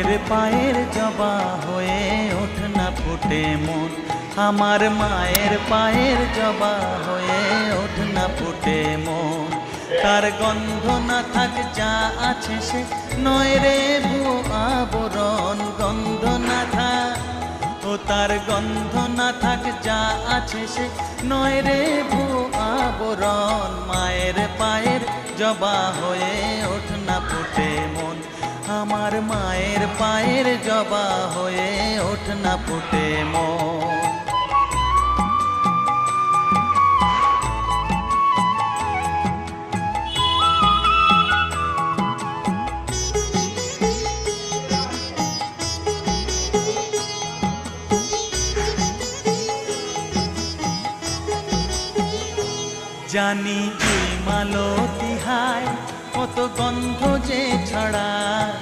মায়ের পায়ের জবা হয়ে ওঠ না ফুটে মন, আমার মায়ের পায়ের জবা হয়ে ওঠ না ফুটে মন। তার গন্ধ না থাক যা আছে সে নয় রে ভুয়ো আবরণ, গন্ধ না থাক ও তার গন্ধ না থাক যা আছে সে নয় রে ভুয়ো আবরণ। মায়ের পায়ের জবা হয়ে ওঠ না ফুটে মন, আমার মায়ের পায়ের জবা হয়ে ওঠ না ফুটে মন। জানি এই মালতী হায় কত গন্ধ যে ছড়ায়,